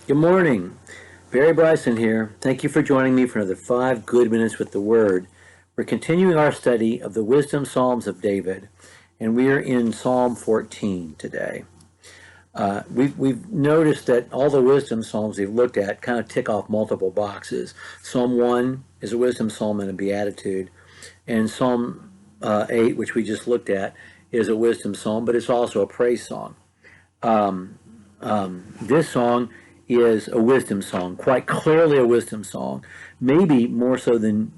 Good morning. Barry Bryson here. Thank you for joining me for another 5 good minutes with the Word. We're continuing our study of the Wisdom Psalms of David, and we are in Psalm 14 today. We've noticed that all the wisdom psalms we've looked at kind of tick off multiple boxes. Psalm 1 is a wisdom psalm and a beatitude, and Psalm 8, which we just looked at, is a wisdom psalm, but it's also a praise song. This song is a wisdom song, quite clearly a wisdom song, maybe more so than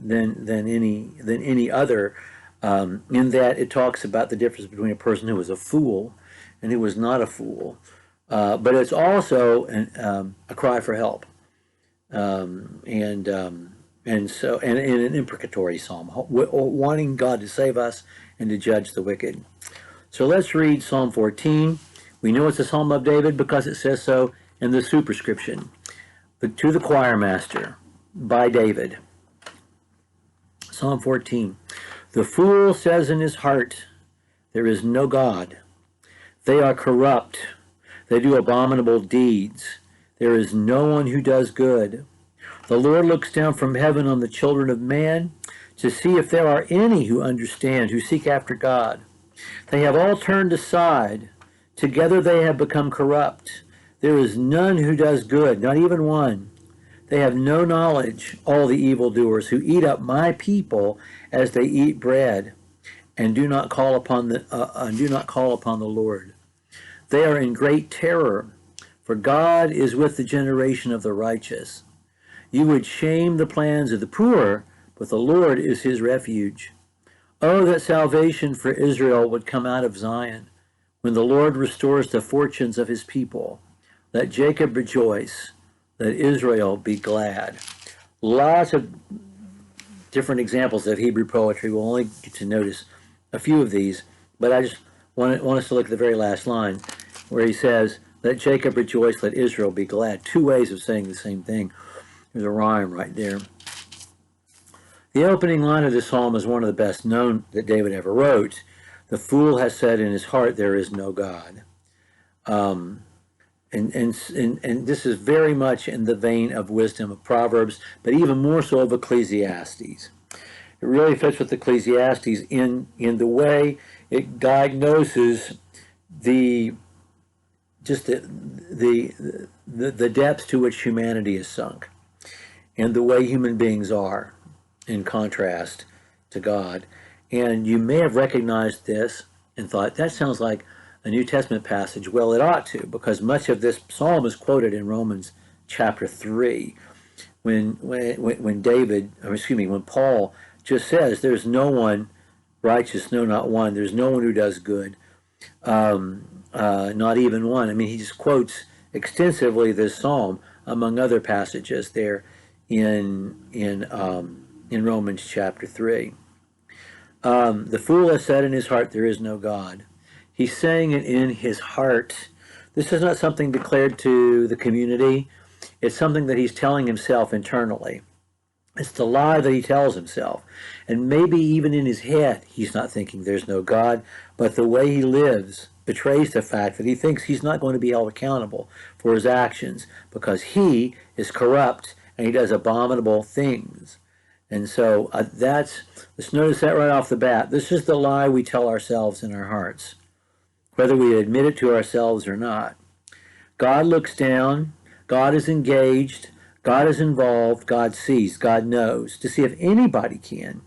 any other, in that it talks about the difference between a person who was a fool and who was not a fool. But it's also a cry for help, and an imprecatory psalm, wanting God to save us and to judge the wicked. So let's read Psalm 14. We know it's a Psalm of David because it says so in the superscription. But to the choir master, by David. Psalm 14. The fool says in his heart, there is no God. They are corrupt. They do abominable deeds. There is no one who does good. The Lord looks down from heaven on the children of man to see if there are any who understand, who seek after God. They have all turned aside. Together they have become corrupt. There is none who does good, not even one. They have no knowledge, all the evildoers who eat up my people as they eat bread, and do not call upon the Lord. They are in great terror, for God is with the generation of the righteous. You would shame the plans of the poor, but the Lord is his refuge. Oh, that salvation for Israel would come out of Zion, when the Lord restores the fortunes of his people. Let Jacob rejoice, let Israel be glad. Lots of different examples of Hebrew poetry. We'll only get to notice a few of these, but I just want us to look at the very last line, where he says, let Jacob rejoice, let Israel be glad. Two ways of saying the same thing. There's a rhyme right there. The opening line of this psalm is one of the best known that David ever wrote. The fool has said in his heart, there is no God. And this is very much in the vein of wisdom of Proverbs, but even more so of Ecclesiastes. It really fits with Ecclesiastes in the way it diagnoses the depths to which humanity is sunk, and the way human beings are in contrast to God. And you may have recognized this and thought, that sounds like a New Testament passage. Well, it ought to, because much of this psalm is quoted in Romans chapter 3, when Paul just says, there's no one righteous, no, not one. There's no one who does good, not even one. I mean, he just quotes extensively this psalm, among other passages there in Romans chapter 3. The fool has said in his heart, there is no God. He's saying it in his heart. This is not something declared to the community. It's something that he's telling himself internally. It's the lie that he tells himself. And maybe even in his head, he's not thinking there's no God, but the way he lives betrays the fact that he thinks he's not going to be held accountable for his actions because he is corrupt and he does abominable things. And so let's notice that right off the bat. This is the lie we tell ourselves in our hearts, whether we admit it to ourselves or not. God looks down, God is engaged, God is involved, God sees, God knows, to see if anybody can.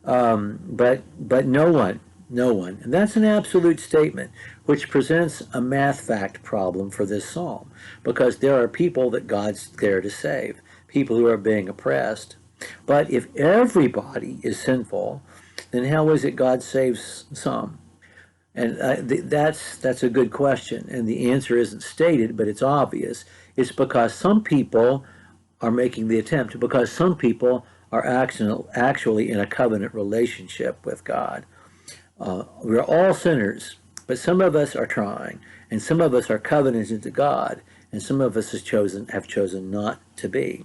But no one. And that's an absolute statement, which presents a math fact problem for this psalm, because there are people that God's there to save, people who are being oppressed. But if everybody is sinful, then how is it God saves some? And that's a good question, and the answer isn't stated, but it's obvious. It's because some people are making the attempt, because some people are actually in a covenant relationship with God. We're all sinners, but some of us are trying, and some of us are covenanted to God, and some of us have chosen not to be.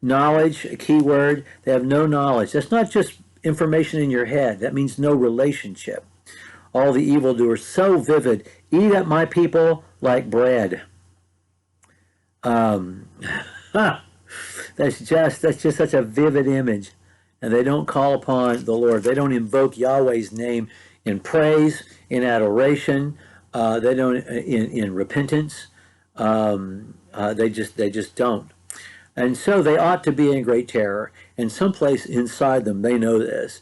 Knowledge, a key word. They have no knowledge. That's not just information in your head. That means no relationship. All the evildoers, so vivid. Eat up my people like bread. Um, that's just such a vivid image. And they don't call upon the Lord. They don't invoke Yahweh's name in praise, in adoration. They don't in repentance. They just don't. And so they ought to be in great terror. And someplace inside them, they know this.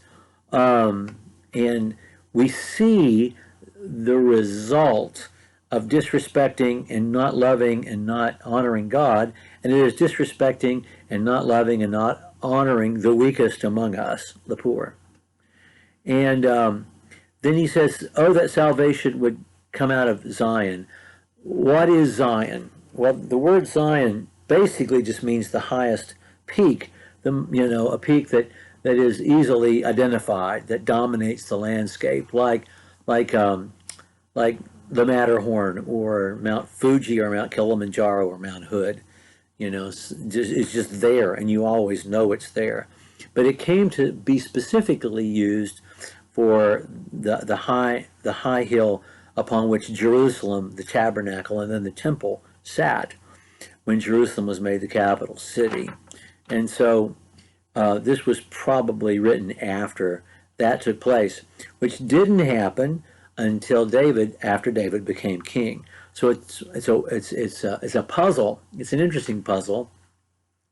And we see the result of disrespecting and not loving and not honoring God, and it is disrespecting and not loving and not honoring the weakest among us, the poor. And then he says, oh, that salvation would come out of Zion. What is Zion? Well, the word Zion basically just means the highest peak, a peak that is easily identified, that dominates the landscape, like the Matterhorn or Mount Fuji or Mount Kilimanjaro or Mount Hood. It's just there, and you always know it's there. But it came to be specifically used for the high hill upon which Jerusalem, the tabernacle, and then the temple sat when Jerusalem was made the capital city. And so this was probably written after that took place, which didn't happen until after David became king. So it's a puzzle. It's an interesting puzzle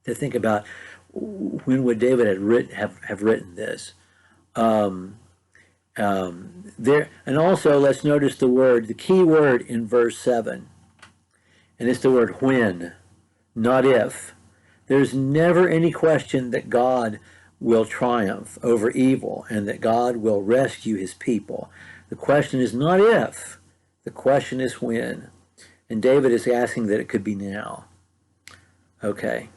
to think about. When would David have written this? There, and also let's notice the key word in verse 7, and it's the word when, not if. There's never any question that God will triumph over evil and that God will rescue his people. The question is not if, the question is when. And David is asking that it could be now. Okay.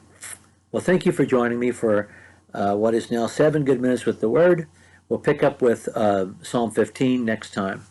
Well, thank you for joining me for what is now 7 good minutes with the Word. We'll pick up with Psalm 15 next time.